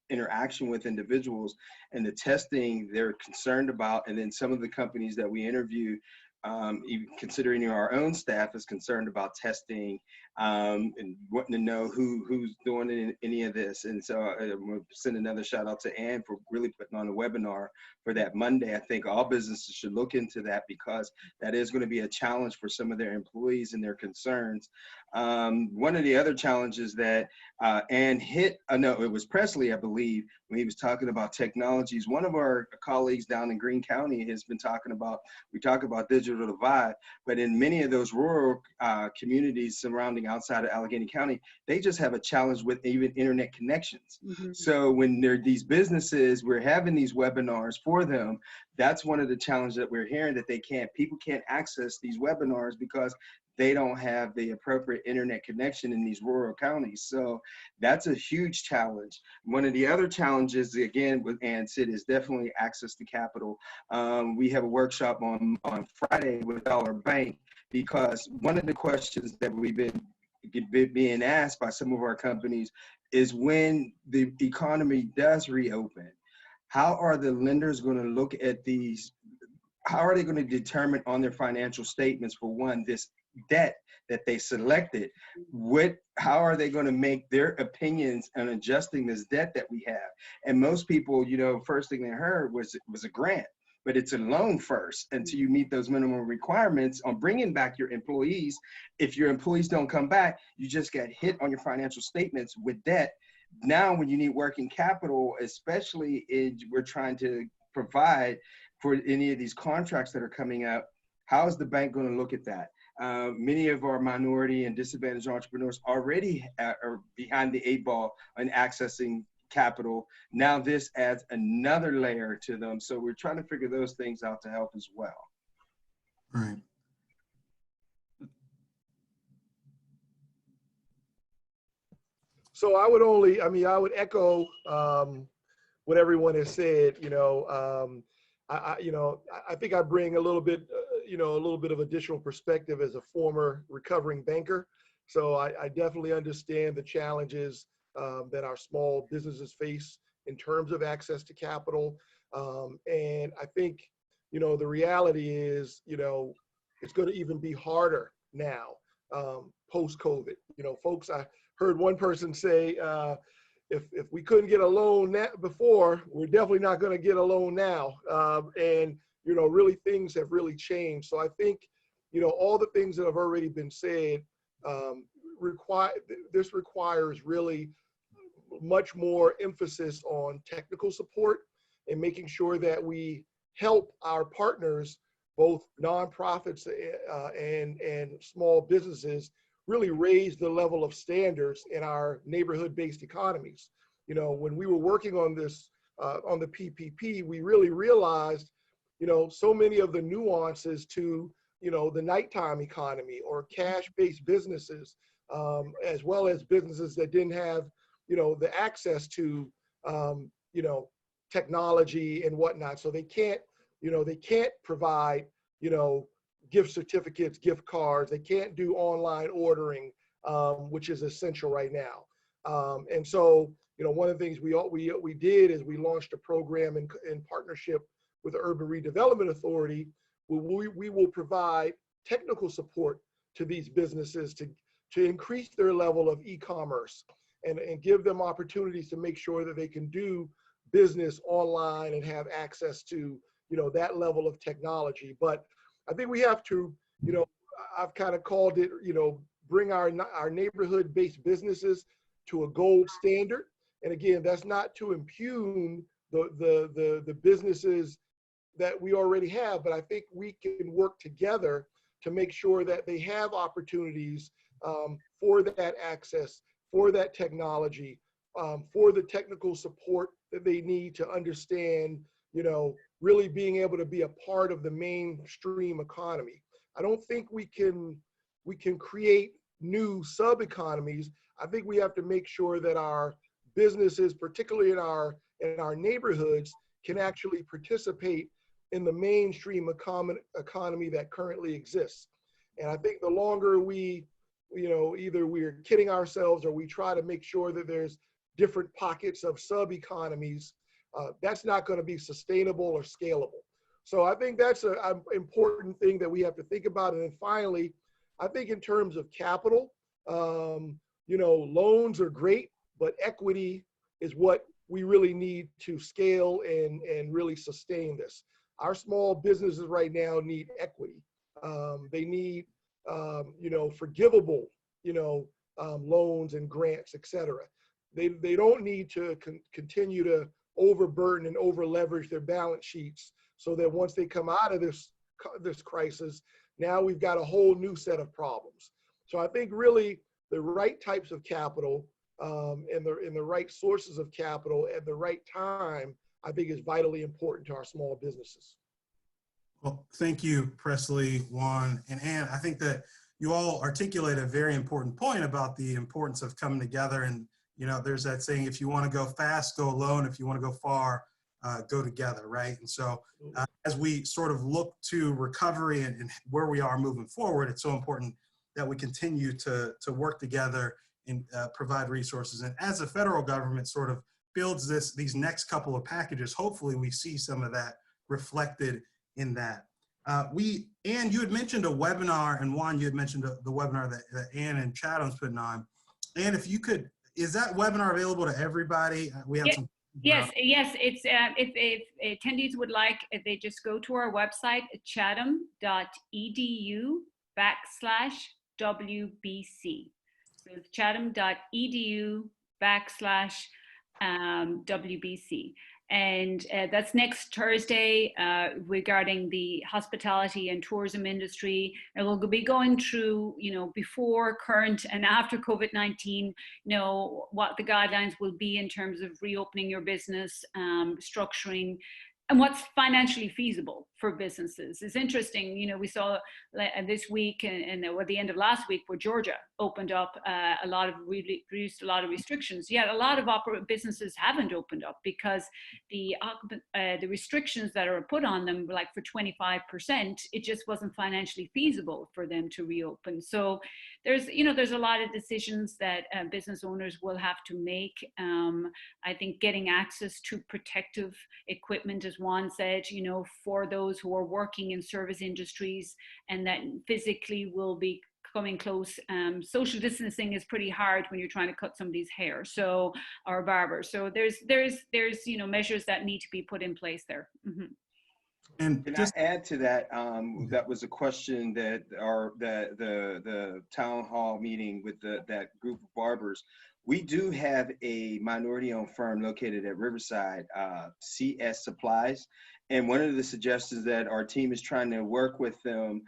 S2: interaction with individuals, and the testing they're concerned about. And then some of the companies that we interview, even considering our own staff, is concerned about testing and wanting to know who's doing any of this. And so I'm going to send another shout out to Ann for really putting on a webinar for that Monday. I think all businesses should look into that because that is going to be a challenge for some of their employees and their concerns. One of the other challenges that Ann hit, no, it was Presley, I believe, when he was talking about technologies. One of our colleagues down in Greene County has been talking about, we talk about digital divide, but in many of those rural communities surrounding outside of Allegheny County, they just have a challenge with even internet connections. So when there are these businesses, we're having these webinars for them. That's one of the challenges that we're hearing, that people can't access these webinars because they don't have the appropriate internet connection in these rural counties. So that's a huge challenge. One of the other challenges, again, with Ann said, is definitely access to capital. We have a workshop on Friday with Dollar Bank, because one of the questions that we've been being asked by some of our companies is, when the economy does reopen, how are the lenders going to look at these? How are they going to determine on their financial statements, for one, this debt that they selected? How are they going to make their opinions on adjusting this debt that we have? And most people, first thing they heard was a grant, but it's a loan first until you meet those minimum requirements on bringing back your employees. If your employees don't come back, you just get hit on your financial statements with debt. Now, when you need working capital, especially we're trying to provide for any of these contracts that are coming up, how is the bank going to look at that? Many of our minority and disadvantaged entrepreneurs already are behind the 8 ball on accessing capital. Now this adds another layer to them. So we're trying to figure those things out to help as well.
S5: Right.
S3: So I would echo what everyone has said. I think I bring a little bit of additional perspective as a former recovering banker. So I definitely understand the challenges that our small businesses face in terms of access to capital. And I think, the reality is, it's going to even be harder now post-COVID. Folks, I heard one person say, if we couldn't get a loan before, we're definitely not going to get a loan now. And, really things have really changed. So I think, all the things that have already been said this requires really much more emphasis on technical support and making sure that we help our partners, both nonprofits and small businesses, really raise the level of standards in our neighborhood-based economies. You know, when we were working on this, on the PPP, we really realized, you know, so many of the nuances to, you know, the nighttime economy or cash-based businesses, as well as businesses that didn't have, you know, the access to, you know, technology and whatnot. So they can't, you know, they can't provide, you know, gift certificates, gift cards. They can't do online ordering, which is essential right now. And so, you know, one of the things we did is we launched a program in partnership with the Urban Redevelopment Authority, where we will provide technical support to these businesses to increase their level of e-commerce and give them opportunities to make sure that they can do business online and have access to, you know, that level of technology. But I think we have to, you know, I've kind of called it, you know, bring our neighborhood-based businesses to a gold standard. And again, that's not to impugn the businesses that we already have, but I think we can work together to make sure that they have opportunities for that access, for that technology, for the technical support that they need to understand, you know, really being able to be a part of the mainstream economy. I don't think we can create new sub-economies. I think we have to make sure that our businesses, particularly in our neighborhoods, can actually participate in the mainstream economy that currently exists. And I think the longer we, you know, either we're kidding ourselves or we try to make sure that there's different pockets of sub-economies, that's not going to be sustainable or scalable. So I think that's an important thing that we have to think about. And then finally, I think in terms of capital, you know, loans are great, but equity is what we really need to scale and really sustain this. Our small businesses right now need equity. They need, you know, forgivable, you know, loans and grants, et cetera. They don't need to continue to overburden and over leverage their balance sheets so that once they come out of this crisis, now we've got a whole new set of problems. So I think really the right types of capital and the right sources of capital at the right time, I think is vitally important to our small businesses.
S5: Well, thank you, Presley, Juan, and Ann. I think that you all articulate a very important point about the importance of coming together. And, you know, there's that saying, if you want to go fast, go alone. If you want to go far, go together, right? And so as we sort of look to recovery and where we are moving forward, it's so important that we continue to work together and provide resources. And as the federal government sort of builds these next couple of packages, hopefully we see some of that reflected in that. Ann, you had mentioned a webinar, and Juan, you had mentioned the webinar that Ann and Chatham's putting on. Ann, if you could, is that webinar available to everybody? We have some.
S4: Yes, it's if attendees would like, if they just go to our website, chatham.edu/WBC. So it's chatham.edu/WBC. And that's next Thursday regarding the hospitality and tourism industry. And we'll be going through, you know, before, current, and after COVID-19, you know, what the guidelines will be in terms of reopening your business, structuring, and what's financially feasible for businesses. It's interesting, you know, we saw this week and at the end of last week where Georgia opened up reduced a lot of restrictions. Yet a lot of businesses haven't opened up because the restrictions that are put on them, like for 25%, it just wasn't financially feasible for them to reopen. So there's a lot of decisions that business owners will have to make. I think getting access to protective equipment, as Juan said, you know, for those who are working in service industries and that physically will be coming close. Social distancing is pretty hard when you're trying to cut somebody's hair, or a barber. So there's you know, measures that need to be put in place there. Mm-hmm.
S2: And just add to that, that was a question that the town hall meeting with that group of barbers. We do have a minority-owned firm located at Riverside, CS Supplies, and one of the suggestions that our team is trying to work with them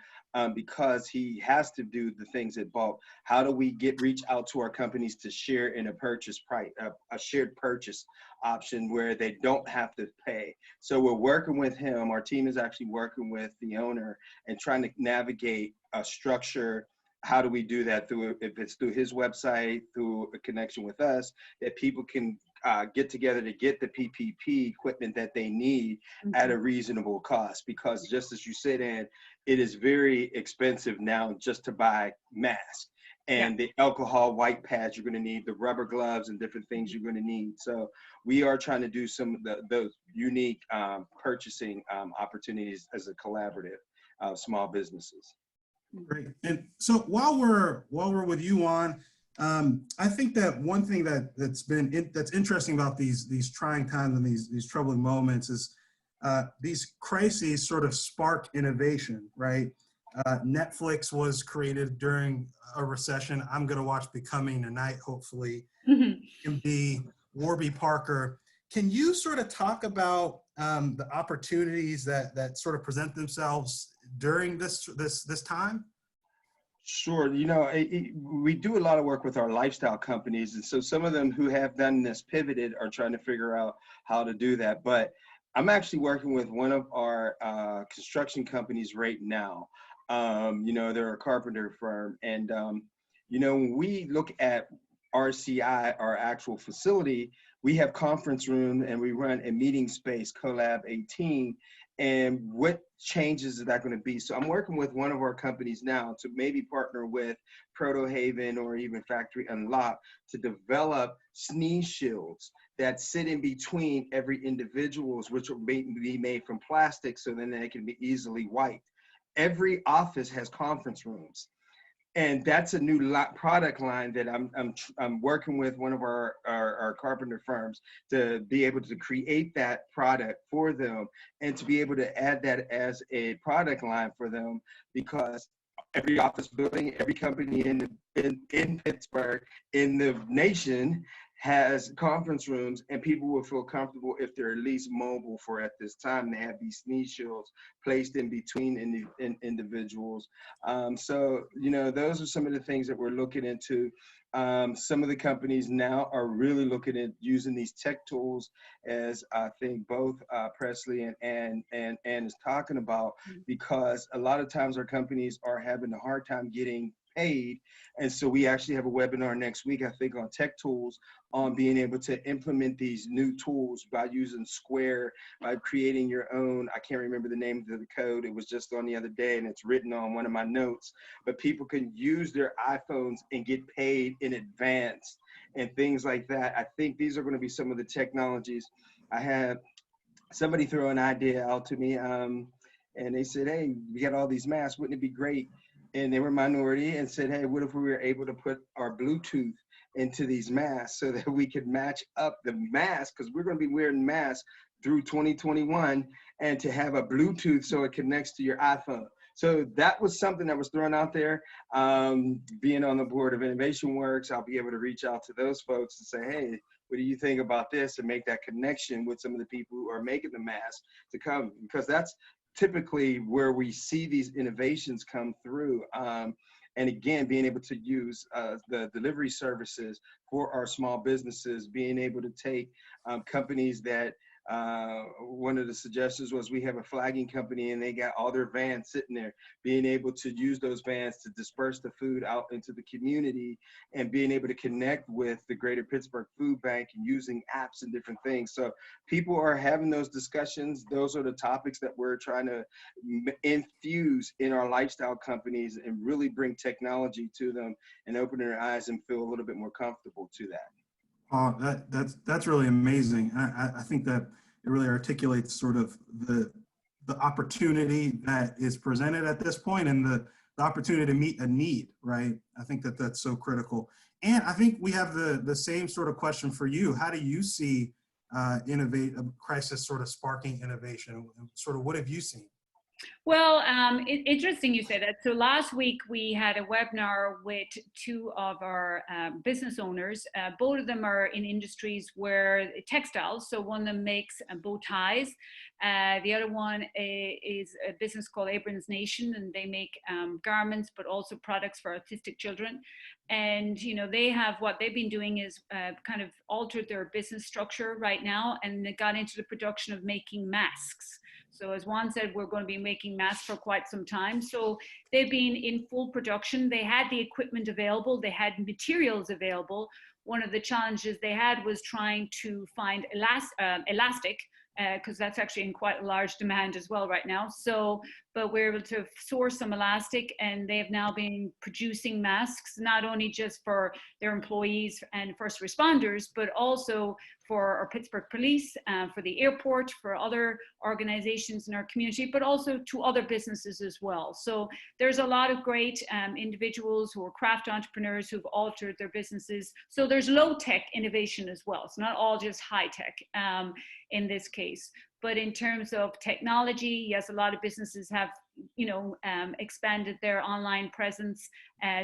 S2: because he has to do the things at bulk. How do we reach out to our companies to share in a purchase price, a shared purchase option where they don't have to pay? So we're working with him. Our team is actually working with the owner and trying to navigate a structure. How do we do that? Through, if it's through his website, through a connection with us, that people can get together to get the PPP equipment that they need at a reasonable cost. Because just as you said, Ann, it is very expensive now just to buy masks. And the alcohol white pads you're going to need, the rubber gloves and different things you're going to need. So we are trying to do some of those unique purchasing opportunities as a collaborative of small businesses.
S5: Great. And so while we're with you, Juan, I think that one thing that's interesting about these trying times and these troubling moments is these crises sort of spark innovation, right? Netflix was created during a recession. I'm going to watch Becoming tonight, hopefully. MD, Warby Parker. Can you sort of talk about the opportunities that sort of present themselves during this time?
S2: Sure. You know, we do a lot of work with our lifestyle companies. And so some of them who have done this pivoted are trying to figure out how to do that. But I'm actually working with one of our construction companies right now. You know, they're a carpenter firm. And, you know, when we look at RCI, our actual facility, we have conference room and we run a meeting space, Collab 18. And what changes is that going to be? So I'm working with one of our companies now to maybe partner with Proto Haven or even Factory Unlock to develop sneeze shields that sit in between every individual's, which will be made from plastic, so then they can be easily wiped. Every office has conference rooms. And that's a new product line that I'm working with one of our carpenter firms to be able to create that product for them and to be able to add that as a product line for them, because every office building, every company in Pittsburgh, in the nation, has conference rooms, and people will feel comfortable if they're at least mobile for at this time. They have these sneeze shields placed in between individuals. So, you know, those are some of the things that we're looking into. Some of the companies now are really looking at using these tech tools, as I think both Presley and is talking about, because a lot of times our companies are having a hard time getting paid. And so we actually have a webinar next week, I think, on tech tools, on being able to implement these new tools by using Square, by creating your own, I can't remember the name of the code, it was just on the other day and it's written on one of my notes, but people can use their iPhones and get paid in advance and things like that. I think these are going to be some of the technologies. I had somebody throw an idea out to me and they said, hey, we got all these masks, wouldn't it be great? And they were minority and said, hey, what if we were able to put our Bluetooth into these masks so that we could match up the mask, because we're going to be wearing masks through 2021, and to have a Bluetooth so it connects to your iPhone. So that was something that was thrown out there. Being on the board of Innovation Works, I'll be able to reach out to those folks and say, hey, what do you think about this? And make that connection with some of the people who are making the masks to come, because that's typically where we see these innovations come through. And again, being able to use the delivery services for our small businesses, being able to take companies that, one of the suggestions was we have a flagging company and they got all their vans sitting there, being able to use those vans to disperse the food out into the community and being able to connect with the Greater Pittsburgh Food Bank and using apps and different things. So people are having those discussions. Those are the topics that we're trying to infuse in our lifestyle companies and really bring technology to them and open their eyes and feel a little bit more comfortable to that.
S5: That's really amazing. I think that it really articulates sort of the opportunity that is presented at this point and the opportunity to meet a need, right? I think that that's so critical. And I think we have the same sort of question for you. How do you see a crisis sort of sparking innovation? Sort of what have you seen?
S4: Well, interesting you say that. So last week we had a webinar with two of our business owners. Both of them are in industries where textiles. So one of them makes bow ties. The other one is a business called Abrams Nation, and they make garments, but also products for autistic children. And they have, what they've been doing is kind of altered their business structure right now, and they got into the production of making masks. So as Juan said, we're going to be making masks for quite some time. So they've been in full production. They had the equipment available. They had materials available. One of the challenges they had was trying to find elastic, because that's actually in quite a large demand as well right now. So, but we're able to source some elastic, and they have now been producing masks, not only just for their employees and first responders, but also for our Pittsburgh police, for the airport, for other organizations in our community, but also to other businesses as well. So there's a lot of great individuals who are craft entrepreneurs who've altered their businesses. So there's low tech innovation as well. It's not all just high tech in this case. But in terms of technology, yes, a lot of businesses have, expanded their online presence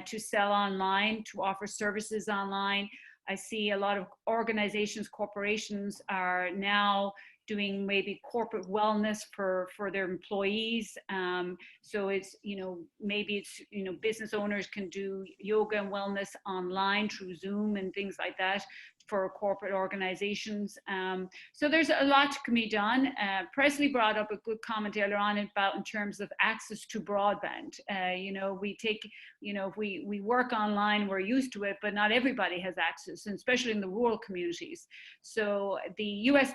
S4: to sell online, to offer services online. I see a lot of organizations, corporations are now doing maybe corporate wellness for their employees. So it's, maybe it's, business owners can do yoga and wellness online through Zoom and things like that for corporate organizations. So there's a lot can be done. Presley brought up a good comment earlier on about in terms of access to broadband. We take, if we work online, we're used to it, but not everybody has access, and especially in the rural communities. So the U.S.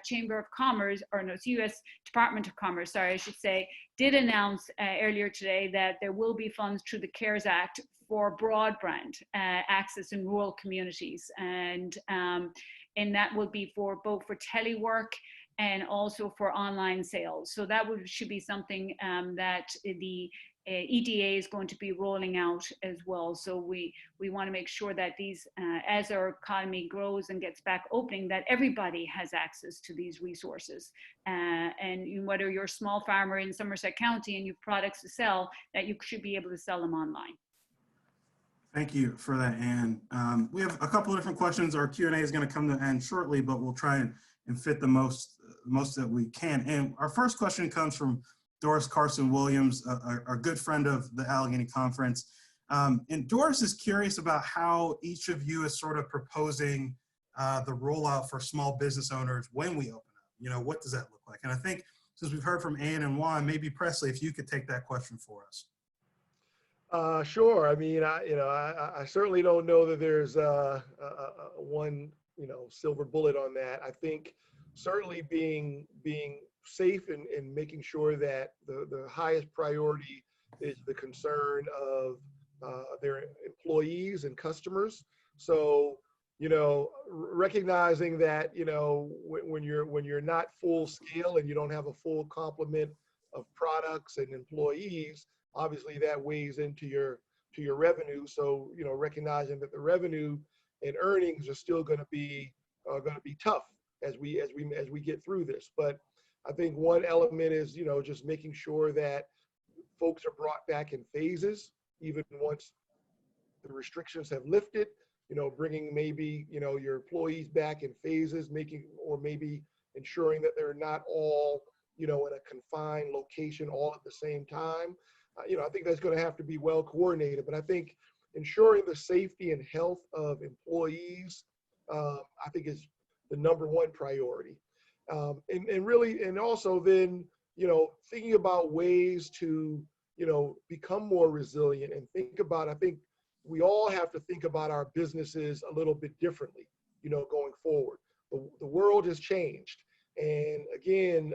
S4: Chamber of Commerce, or no, it's U.S. Department of Commerce, sorry, I should say, did announce earlier today that there will be funds through the CARES Act for broadband access in rural communities, and that will be for both for telework and also for online sales. So that should be something that the EDA is going to be rolling out as well. So we want to make sure that these, as our economy grows and gets back opening, that everybody has access to these resources. And whether you're a small farmer in Somerset County and you have products to sell, that you should be able to sell them online.
S5: Thank you for that, Anne. We have a couple of different questions. Our Q&A is going to come to an end shortly, but we'll try and fit the most that we can. And our first question comes from Doris Carson Williams, a good friend of the Allegheny Conference. And Doris is curious about how each of you is sort of proposing the rollout for small business owners when we open up. What does that look like? And I think since we've heard from Anne and Juan, maybe Presley, if you could take that question for us.
S3: Sure. I mean, I certainly don't know that there's one, silver bullet on that. I think certainly being safe and making sure that the highest priority is the concern of their employees and customers. So, recognizing that, when you're not full scale and you don't have a full complement of products and employees, obviously that weighs into your revenue. So, recognizing that the revenue and earnings are still going to be tough as we get through this. But I think one element is, just making sure that folks are brought back in phases, even once the restrictions have lifted, bringing maybe, your employees back in phases, maybe ensuring that they're not all, in a confined location all at the same time. I think that's going to have to be well coordinated, but I think ensuring the safety and health of employees, I think is the number one priority. And also then, thinking about ways to, become more resilient and I think we all have to think about our businesses a little bit differently, going forward. The world has changed. And again,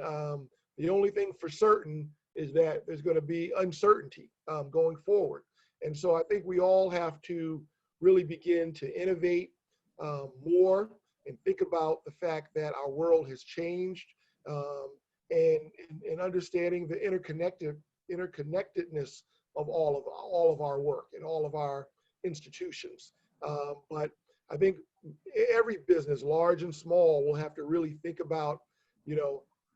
S3: the only thing for certain is that there's going to be uncertainty going forward. And so I think we all have to really begin to innovate more and think about the fact that our world has changed, and understanding the interconnectedness of all of our work and all of our institutions. But I think every business, large and small, will have to really think about,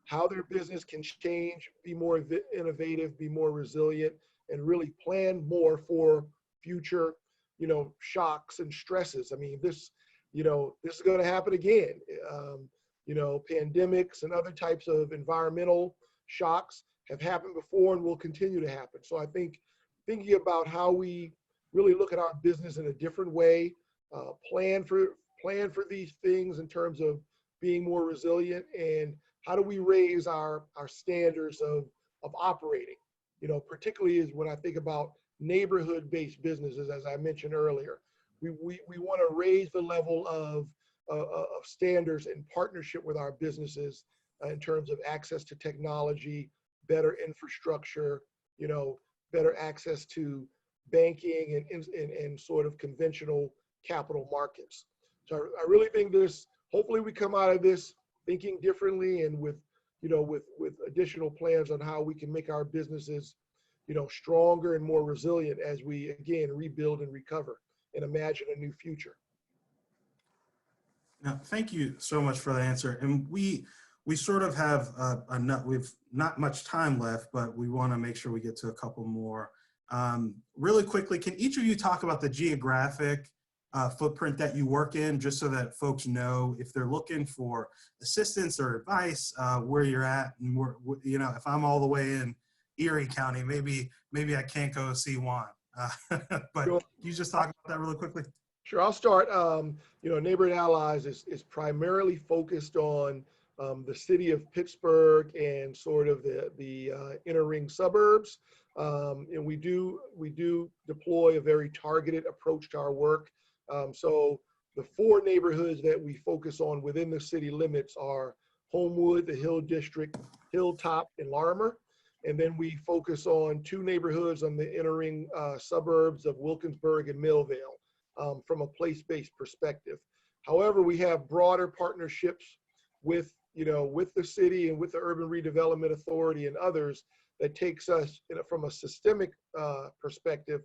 S3: how their business can change, be more innovative, be more resilient, and really plan more for future, shocks and stresses. I mean, this is going to happen again. Pandemics and other types of environmental shocks have happened before and will continue to happen. So I think thinking about how we really look at our business in a different way, plan for these things in terms of being more resilient, and how do we raise our standards of operating, particularly is when I think about neighborhood-based businesses, as I mentioned earlier. We want to raise the level of standards in partnership with our businesses in terms of access to technology, better infrastructure, better access to banking and sort of conventional capital markets. So I really think hopefully we come out of this thinking differently and with additional plans on how we can make our businesses, stronger and more resilient as we, again, rebuild and recover and imagine a new future.
S5: Now, thank you so much for the answer. And we sort of have we've not much time left, but we want to make sure we get to a couple more. Really quickly, can each of you talk about the geographic footprint that you work in, just so that folks know if they're looking for assistance or advice, where you're at, and if I'm all the way in Erie County, maybe I can't go see Juan. But can you just talk about that really quickly?
S3: Sure, I'll start. Neighborhood Allies is primarily focused on the city of Pittsburgh and sort of the inner ring suburbs. And we do deploy a very targeted approach to our work. So the 4 neighborhoods that we focus on within the city limits are Homewood, the Hill District, Hilltop, and Larimer. And then we focus on 2 neighborhoods on the inner ring suburbs of Wilkinsburg and Millvale from a place-based perspective. However, we have broader partnerships with the city and with the Urban Redevelopment Authority and others that takes us from a systemic perspective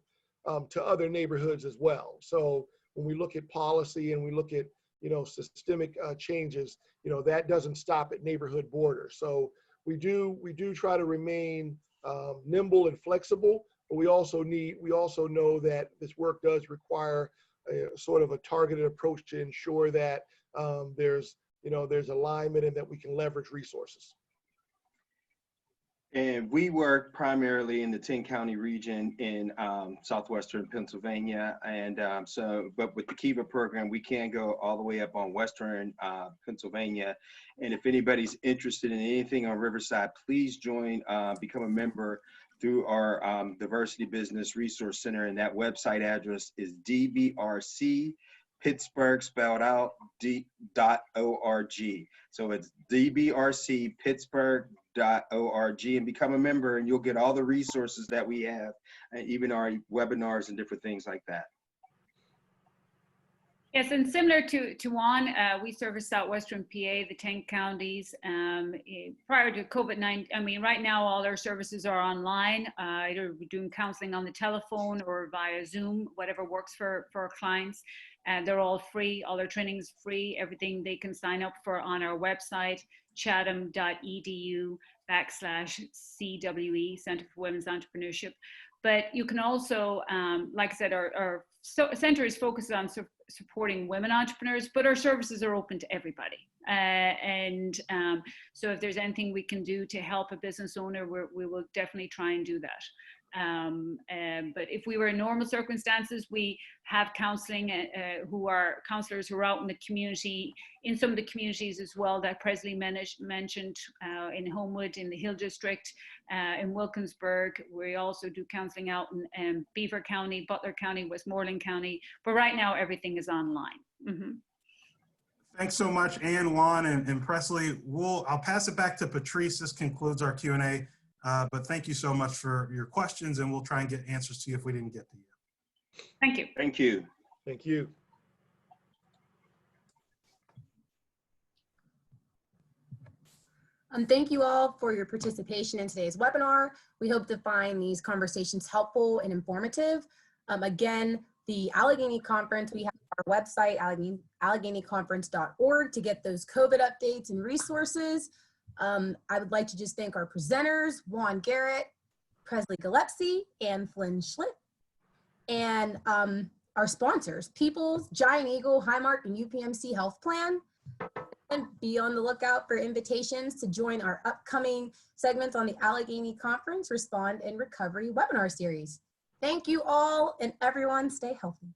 S3: to other neighborhoods as well. So when we look at policy and we look at, systemic changes, that doesn't stop at neighborhood borders. So we do try to remain nimble and flexible, but we also know that this work does require sort of a targeted approach to ensure that there's alignment and that we can leverage resources.
S2: And we work primarily in the 10-county region in southwestern Pennsylvania. And but with the Kiva program, we can go all the way up on western Pennsylvania. And if anybody's interested in anything on Riverside, please become a member through our Diversity Business Resource Center. And that website address is DBRC Pittsburgh spelled out .org. So it's DBRC Pittsburgh.org, and become a member, and you'll get all the resources that we have, and even our webinars and different things like that.
S4: Yes, and similar to Juan, we service Southwestern PA, the 10 counties. Prior to COVID-19, right now all our services are online. Either we're doing counseling on the telephone or via Zoom, whatever works for our clients. They're all free. All our training is free. Everything they can sign up for on our website, chatham.edu/CWE, Center for Women's Entrepreneurship. But you can also, like I said, our center is focused on supporting women entrepreneurs, but our services are open to everybody. So if there's anything we can do to help a business owner, we will definitely try and do that. But if we were in normal circumstances, we have counseling counselors who are out in the community, in some of the communities as well that Presley mentioned, in Homewood, in the Hill District, in Wilkinsburg. We also do counseling out in Beaver County, Butler County, Westmoreland County. But right now, everything is online. Mm-hmm.
S5: Thanks so much, Ann, Juan, and Presley. I'll pass it back to Patrice. This concludes our Q&A. But thank you so much for your questions, and we'll try and get answers to you if we didn't get to you.
S4: Thank you.
S2: Thank you.
S3: Thank you.
S1: Thank you all for your participation in today's webinar. We hope to find these conversations helpful and informative. Again, the Allegheny Conference, we have our website, AlleghenyConference.org, to get those COVID updates and resources. I would like to just thank our presenters, Juan Garrett, Presley Gillespie, and Flynn Schlicht, and our sponsors, Peoples, Giant Eagle, Highmark, and UPMC Health Plan. And be on the lookout for invitations to join our upcoming segments on the Allegheny Conference Respond and Recovery webinar series. Thank you all, and everyone stay healthy.